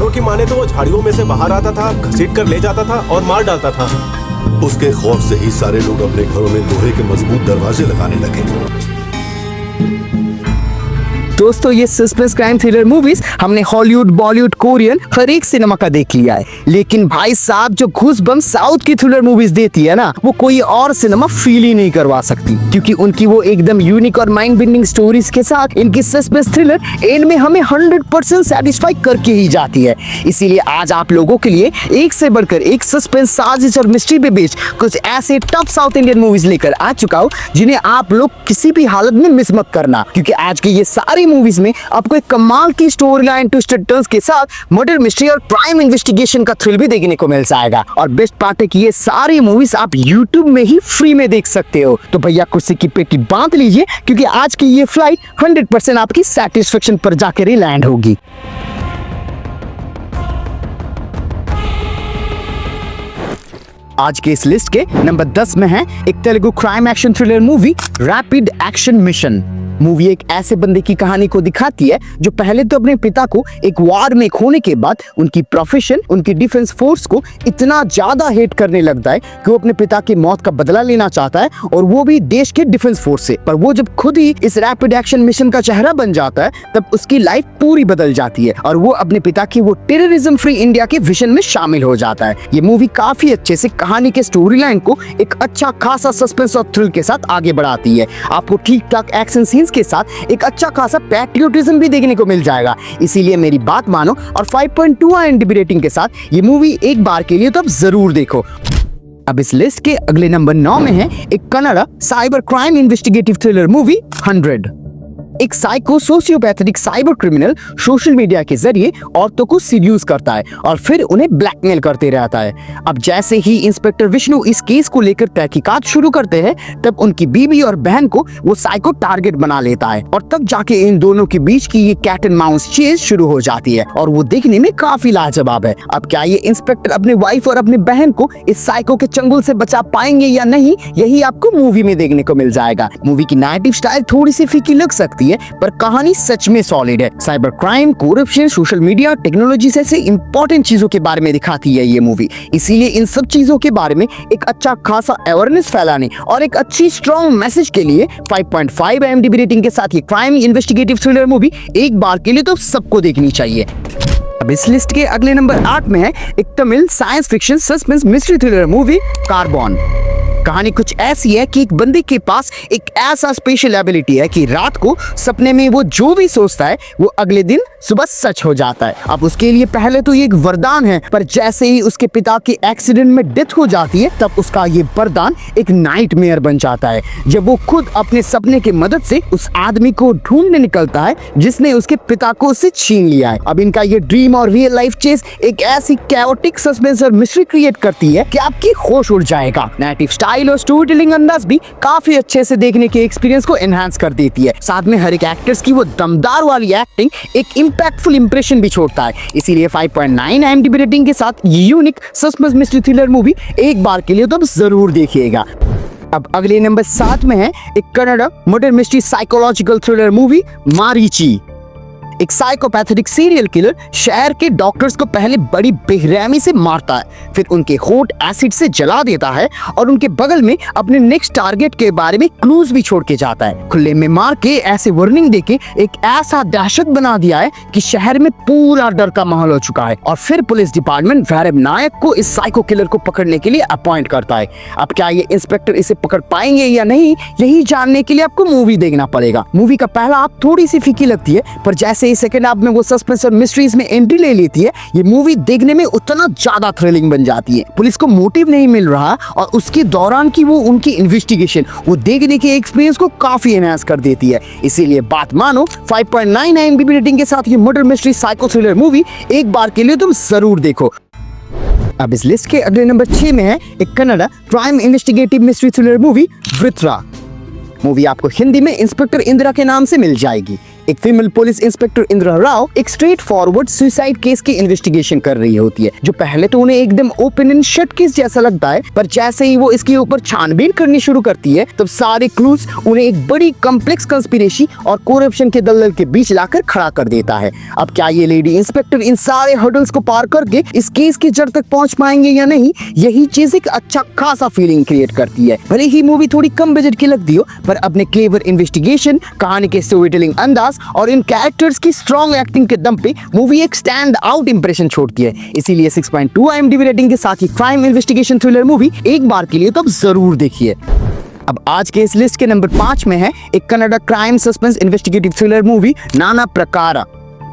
परिवारों की माने तो वो झाड़ियों में से बाहर आता था, घसीट कर ले जाता था और मार डालता था। उसके खौफ से ही सारे लोग अपने घरों में लोहे के मजबूत दरवाजे लगाने लगे। दोस्तों, ये सस्पेंस क्राइम थ्रिलर मूवीज हमने हॉलीवुड, बॉलीवुड, कोरियन हर एक सिनेमा का देख लिया है, लेकिन भाई साहब जो घूसबम साउथ की थ्रिलर मूवीज देती है ना, वो कोई और सिनेमा फील ही नहीं करवा सकती, क्योंकि उनकी वो एकदम यूनिक और माइंड बेंडिंग स्टोरीज के साथ इनकी सस्पेंस थ्रिलर एंड में हमें 100% सेटिस्फाई करके ही जाती है। इसीलिए आज आप लोगों के लिए एक से बढ़कर एक सस्पेंस, साजिश और मिस्ट्री पे बेस्ड कुछ ऐसे टॉप साउथ इंडियन मूवीज लेकर आ चुका हूँ जिन्हें आप लोग किसी भी हालत में मिस मत करना, क्योंकि आज की ये सारी मूवीज में आपको एक कमाल की स्टोरी लाइन, ट्विस्टेड टर्न्स के साथ मर्डर मिस्ट्री और क्राइम इन्वेस्टिगेशन का थ्रिल भी देखने को मिल जाएगा। और बेस्ट पार्ट है कि ये सारी मूवीज आप YouTube में ही फ्री में देख सकते हो। तो भैया कुर्सी की पेटी बांध लीजिए, क्योंकि आज की ये फ्लाइट 100% आपकी सेटिस्फेक्शन पर जाकर ही लैंड होगी। आज के इस लिस्ट के नंबर 10 में है एक Telugu crime action thriller movie rapid action mission. Movie एक ऐसे बंदे की कहानी को दिखाती है जो पहले तो अपने पिता को एक वार में खोने के बाद उनकी प्रोफेशन, उनकी डिफेंस फोर्स को इतना ज्यादा हेट करने लगता है कि वो अपने पिता की मौत का बदला लेना चाहता है, और वो भी देश के डिफेंस फोर्स से। पर वो जब खुद ही इस रैपिड एक्शन मिशन का चेहरा बन जाता है, तब उसकी लाइफ पूरी बदल जाती है और वो अपने पिता की वो टेररिज्म फ्री इंडिया के विजन में शामिल हो जाता है। ये मूवी काफी अच्छे से कहानी के स्टोरी लाइन को एक अच्छा खासा सस्पेंस और थ्रिल के साथ आगे बढ़ाती है। आपको ठीक ठाक एक्शन सीन्स के साथ एक अच्छा खासा पैट्रियोटिज्म भी देखने को मिल जाएगा। इसीलिए मेरी बात मानो और 5.2 IMDb रेटिंग के साथ ये मूवी एक बार के लिए तो अब जरूर देखो। अब इस लिस्ट के अगले नंबर 9 में है एक Kannada cyber crime investigative thriller movie 100। एक psycho sociopathic cyber criminal social media के जरिए औरतों को सीड्यूस करता है और फिर उन्हें ब्लैकमेल करते रहता है। अब जैसे ही इंस्पेक्टर विष्णु इस केस को लेकर तहकीकात शुरू करते हैं, तब उनकी बीवी और बहन को वो साइको टारगेट बना लेता है और तब जाके इन दोनों के बीच की ये कैट एंड माउस चेज शुरू हो जाती है और वो देखने में काफी लाजवाब है। अब क्या ये इंस्पेक्टर अपने वाइफ और अपने बहन को इस साइको के चंगुल से बचा पाएंगे या नहीं, यही आपको मूवी में देखने को मिल जाएगा। मूवी की नैरेटिव स्टाइल थोड़ी सी फीकी लग सकती है, पर कहानी सच में सॉलिड है। Cyber crime, corruption, social media, technology जैसे इंपॉर्टेंट चीजों के बारे में दिखाती है ये मूवी। इसीलिए इन सब चीजों के बारे में एक अच्छा खासा अवेयरनेस फैलाने और एक अच्छी स्ट्रॉन्ग मैसेज के लिए 5.5 IMDb रेटिंग के साथ ये क्राइम इन्वेस्टिगेटिव थ्रिलर मूवी एक बार के लिए तो सबको देखनी चाहिए। अब इस लिस्ट के अगले नंबर 8 में है एक Tamil science fiction suspense mystery thriller movie carbon. कहानी कुछ ऐसी है कि एक बंदे के पास एक ऐसा स्पेशल एबिलिटी है कि रात को सपने में वो जो भी सोचता है वो अगले दिन सुबह सच हो जाता है। अब उसके लिए पहले तो ये एक वरदान है, पर जैसे ही उसके पिता के एक्सीडेंट में डेथ हो जाती है, तब उसका ये वरदान एक नाइटमेयर बन जाता है, जब वो खुद अपने सपने की मदद से उस आदमी को ढूंढने निकलता है जिसने उसके पिता को उससे छीन लिया है। अब इनका ये ड्रीम और रियल लाइफ चेस एक ऐसी कैओटिक सस्पेंस और मिस्ट्री क्रिएट करती है कि आपकी होश उड़ जाएगा। नैरेटिव स्टाइल और स्टोरी टेलिंग अंदाज भी काफी अच्छे से देखने के एक्सपीरियंस को एनहांस कर देती है। साथ में हर एक एक्टर्स की वो दमदार वाली एक्टिंग एक इंपैक्टफुल इंप्रेशन भी छोड़ता है। इसीलिए 5.9 IMDb रेटिंग के साथ ये unique suspense mystery thriller movie एक बार के लिए तो जरूर देखिएगा। अब अगले नंबर 7 में है एक Kannada murder mystery psychological thriller movie Marichi. एक साइकोपैथिक सीरियल किलर शहर के डॉक्टर्स को पहले बड़ी बेरहमी से मारता है, फिर उनके होंठ एसिड से जला देता है और उनके बगल में अपने नेक्स्ट टारगेट के बारे में क्लूज भी छोड़ के जाता है। खुले में मार के ऐसे वार्निंग देके एक ऐसा दहशत बना दिया है कि शहर में पूरा डर का माहौल हो चुका है। और फिर पुलिस डिपार्टमेंट वैरब नायक को इस साइको किलर को पकड़ने के लिए अपॉइंट करता है। अब क्या ये इंस्पेक्टर इसे पकड़ पाएंगे या नहीं, यही जानने के लिए आपको मूवी देखना पड़ेगा। मूवी का पहला हाफ थोड़ी सी फीकी लगती है, पर जैसे सेकंड हाफ में वो सस्पेंस और मिस्ट्रीज में एंट्री ले लेती है, ये मूवी देखने में उतना ज्यादा थ्रिलिंग बन जाती है। पुलिस को मोटिव नहीं मिल रहा और उसके दौरान की वो उनकी इन्वेस्टिगेशन वो देखने के एक्सपीरियंस को काफी एनहांस कर देती है। इसीलिए बात मानो 5.9 IMDb रेटिंग के साथ ये murder mystery psycho thriller movie एक बार के लिए तुम जरूर देखो। अब इस लिस्ट के अगले नंबर 6 में है एक Kannada crime investigative mystery thriller movie Vritra. Movie आपको हिंदी में इंस्पेक्टर इंदिरा के नाम से मिल जाएगी। एक female police inspector Indira Rao एक स्ट्रेट फॉरवर्ड सुसाइड केस की इन्वेस्टिगेशन कर रही होती है, जो पहले तो उन्हें एकदम ओपन एंड शट केस जैसा लगता है, पर जैसे ही वो इसके ऊपर छानबीन करनी शुरू करती है तब सारे क्लूज उन्हें एक बड़ी कॉम्प्लेक्स कंस्पिरेसी और करप्शन के दलदल के बीच लाकर खड़ा कर देता है। अब क्या ये लेडी इंस्पेक्टर इन सारे हर्डल्स को पार करके इस केस की जड़ तक पहुंच पाएंगे या नहीं, यही चीज एक अच्छा खासा फीलिंग क्रिएट करती है। भले ही मूवी थोड़ी कम बजट की लगती हो, पर अपने क्लेवर इन्वेस्टिगेशन, कहानी के स्टोरी टेलिंग अंदाज और इन कैरेक्टर्स की स्ट्रॉन्ग एक्टिंग के दम पे मूवी एक स्टैंड आउट इंप्रेशन छोड़ती है। इसीलिए 6.2 IMDb रेटिंग के साथ ही क्राइम इन्वेस्टिगेशन थ्रिलर मूवी एक बार के लिए तो अब जरूर देखिए। अब आज के इस लिस्ट के नंबर 5 में है एक Kannada crime suspense investigative thriller movie नाना प्रकारा।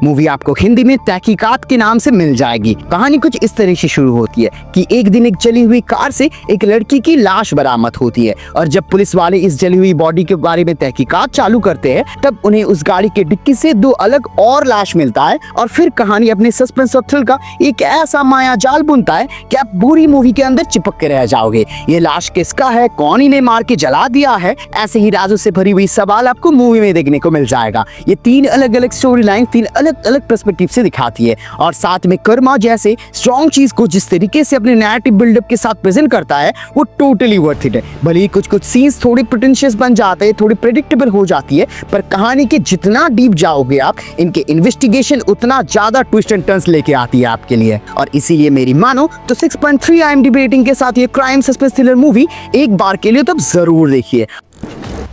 मूवी आपको हिंदी में तहकीकात के नाम से मिल जाएगी। कहानी कुछ इस तरह से शुरू होती है कि एक दिन एक जली हुई कार से एक लड़की की लाश बरामद होती है, और जब पुलिस वाले इस जली हुई बॉडी के बारे में तहकीकात चालू करते हैं तब उन्हें उस गाड़ी के डिक्की से 2 अलग और लाश मिलता है, और फिर कहानी अपने सस्पेंस और थ्रिल का एक ऐसा माया जाल बुनता है कि आप पूरी मूवी के अंदर चिपक के रह जाओगे। ये लाश किसका है, कौन इन्हें मार के जला दिया है, ऐसे ही राजों से भरी हुई सवाल आपको मूवी में देखने को मिल जाएगा। ये 3 अलग अलग स्टोरी लाइन 3 अलग अलग पर्सपेक्टिव से दिखाती है, और साथ में कर्मा जैसे स्ट्रॉन्ग चीज को जिस तरीके से अपने नैरेटिव बिल्डअप के साथ प्रेजेंट करता है वो टोटली वर्थ इट है। भले ही कुछ सीन्स थोड़े प्रिटेंशियस बन जाते हैं, थोड़ी प्रेडिक्टेबल हो जाती है, पर कहानी के जितना डीप जाओगे आप, इनके इन्वेस्टिगेशन उतना ज्यादा ट्विस्ट एंड टर्न्स लेके आती है आपके लिए। और इसीलिए मेरी मानो तो 6.3 IMDb रेटिंग के साथ ये क्राइम सस्पेंस थ्रिलर मूवी एक बार के लिए तो जरूर देखिए।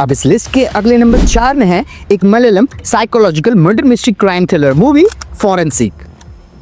अब इस लिस्ट के अगले नंबर 4 में है एक Malayalam psychological murder mystery crime thriller movie forensic.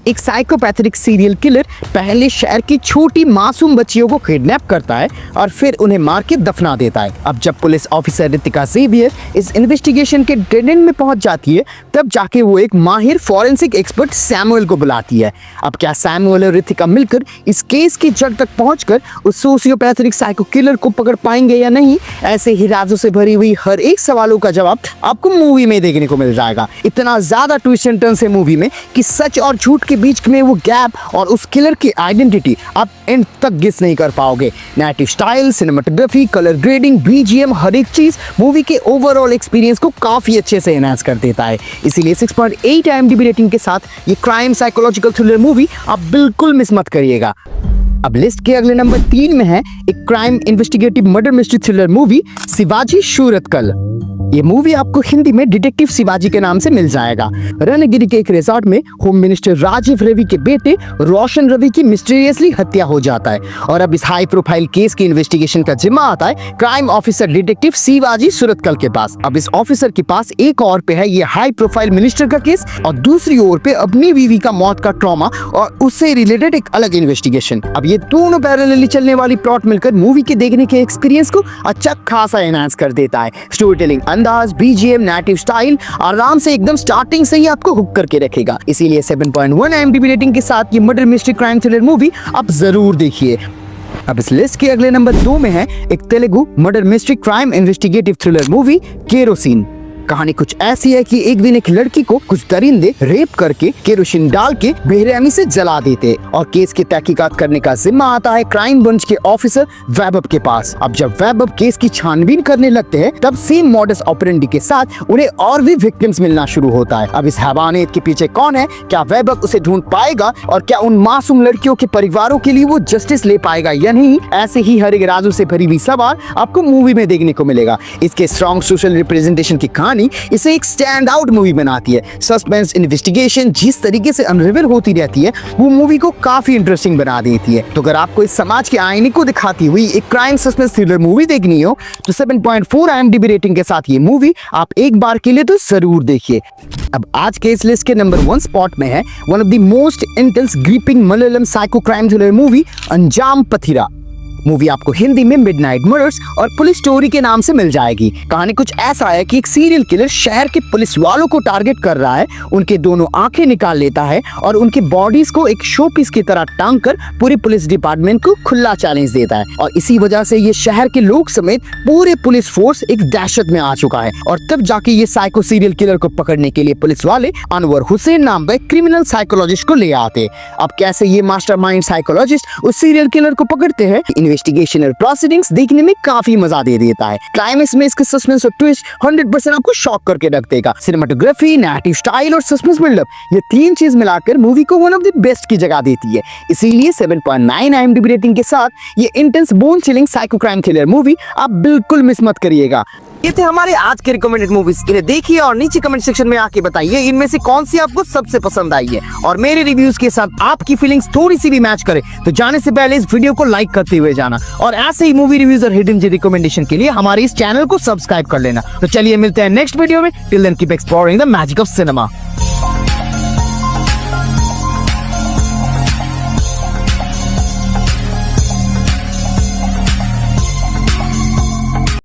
एक साइकोपैथिक सीरियल किलर पहले शहर की छोटी मासूम बच्चियों को किडनैप करता है और फिर उन्हें मार के दफना देता है। अब जब पुलिस ऑफिसर रितिका जेवियर इस इन्वेस्टिगेशन के डेड एंड में पहुंच जाती है, तब जाके वो एक माहिर फॉरेंसिक एक्सपर्ट सैमुअल को बुलाती है। अब क्या सैमुअल और रितिका मिलकर इस केस की जड़ तक पहुंचकर उस सोशियोपैथिक साइको किलर को पकड़ पाएंगे या नहीं, ऐसे ही राजों से भरी हुई हर एक सवालों का जवाब आपको मूवी में देखने को मिल जाएगा। इतना ज्यादा ट्विस्ट एंड टर्न्स है मूवी में कि सच और झूठ के बीच में वो गैप और उस किलर की आइडेंटिटी आप एंड तक गेस नहीं कर पाओगे। Narrative style, cinematography, colour grading, BGM, हर एक चीज मूवी के ओवरऑल एक्सपीरियंस को काफी अच्छे से एनहांस कर देता है। इसीलिए 6.8 IMDb रेटिंग के साथ ये क्राइम साइकोलॉजिकल थ्रिलर मूवी आप बिल्कुल मिस मत करिएगा। अब लिस्ट के अगले नंबर 3 में है एक crime investigative murder mystery thriller movie Shivaji Surathkal. ये मूवी आपको हिंदी में डिटेक्टिव शिवाजी के नाम से मिल जाएगा। रणगिरी के एक रिजॉर्ट में होम मिनिस्टर राजीव रवि के बेटे रोशन रवि की मिस्टीरियसली हत्या हो जाता है, और अब इस हाई प्रोफाइल केस की इन्वेस्टिगेशन का जिम्मा आता है crime officer detective Shivaji Surathkal के पास। अब इस ऑफिसर के पास एक और पे है ये हाई प्रोफाइल मिनिस्टर का केस, और दूसरी ओर पे अपनी बीवी का मौत का ट्रॉमा और उससे रिलेटेड एक अलग इन्वेस्टिगेशन। अब ये दोनों पैरेलली चलने वाली प्लॉट मिलकर मूवी के देखने के एक्सपीरियंस को अच्छा खासा एनहांस कर देता है। स्टोरी टेलिंग अंदाज, BGM, नैरेटिव स्टाइल आराम से एकदम स्टार्टिंग से ही आपको हुक करके रखेगा। इसीलिए 7.1 IMDb रेटिंग के साथ ये murder mystery crime thriller movie आप जरूर देखिए। अब इस लिस्ट के अगले नंबर 2 में है एक Telugu murder mystery crime investigative thriller movie kerosene. कहानी कुछ ऐसी है कि एक दिन एक लड़की को कुछ दरिंदे रेप करके केरोसिन डाल के बेरहमी से जला देते, और केस की तहकीकात करने का जिम्मा आता है क्राइम ब्रांच के ऑफिसर वैभव के पास। अब जब वैभव केस की छानबीन करने लगते हैं, तब सेम मॉडस ऑपरेंडी के साथ उन्हें और भी विक्टिम्स मिलना शुरू होता है। अब इस हैवानियत के पीछे कौन है, क्या वैभव उसे ढूंढ पाएगा, और क्या उन मासूम लड़कियों के परिवारों के लिए वो जस्टिस ले पाएगा या नहीं, ऐसे ही हर एक राजों से भरी हुई सवाल आपको मूवी में देखने को मिलेगा। इसके स्ट्रॉन्ग सोशल रिप्रेजेंटेशन की कहानी इसे एक स्टैंड आउट मूवी बनाती है। सस्पेंस इन्वेस्टिगेशन जिस तरीके से अनरिवील होती रहती है, वो मूवी को काफी इंटरेस्टिंग बना देती है। तो अगर आपको इस समाज के आईने को दिखाती हुई एक क्राइम सस्पेंस थ्रिलर मूवी देखनी हो, तो 7.4 IMDb रेटिंग के साथ ये मूवी आप एक बार के लिए तो जरूर देखिए। अब आज के इस लिस्ट के नंबर 1 स्पॉट में है one of the most intense gripping Malayalam psycho crime thriller movie अंजाम पथिरा। मूवी आपको हिंदी में मिडनाइट मर्डर्स और पुलिस स्टोरी के नाम से मिल जाएगी। कहानी कुछ ऐसा है कि एक सीरियल किलर शहर के पुलिस वालों को टारगेट कर रहा है, उनके दोनों आंखें निकाल लेता है और उनके बॉडीज को एक शो पीस की तरह टांग कर पूरी पुलिस डिपार्टमेंट को खुला चैलेंज देता है। और इसी वजह से ये शहर के लोग समेत पूरे पुलिस फोर्स एक दहशत में आ चुका है। और तब जाके ये साइको सीरियल किलर को पकड़ने के लिए पुलिस वाले अनवर हुसैन नाम का क्रिमिनल साइकोलॉजिस्ट को ले आते। अब कैसे ये मास्टरमाइंड साइकोलॉजिस्ट उस सीरियल किलर को पकड़ते हैं, इन्वेस्टिगेशन और प्रोसीडिंग्स देखने में काफी मजा दे देता है। क्लाइमेक्स में इसके सस्पेंस और ट्विस्ट 100% आपको शॉक करके रख देगा। सिनेमाटोग्राफी, नैरेटिव स्टाइल और सस्पेंस बिल्डअप, ये तीन चीज मिलाकर मूवी को वन ऑफ द बेस्ट की जगह देती है। इसीलिए 7.9 IMDb रेटिंग के साथ ये intense bone chilling psycho crime thriller movie आप बिल्कुल मिस मत करिएगा। ये थे हमारे आज के रिकमेंडेड मूवीज। इन्हें देखिए और नीचे कमेंट सेक्शन में आके बताइए इनमें से कौन सी आपको सबसे पसंद आई है, और मेरे रिव्यूज के साथ आपकी फीलिंग्स थोड़ी सी भी मैच करे तो जाने से पहले इस वीडियो को लाइक करते हुए जाना, और ऐसे ही मूवी रिव्यूज और हिडन जी रिकमेंडेशन के लिए हमारे इस चैनल को सब्सक्राइब कर लेना। तो चलिए मिलते हैं नेक्स्ट वीडियो में। Till then keep exploring the magic of cinema.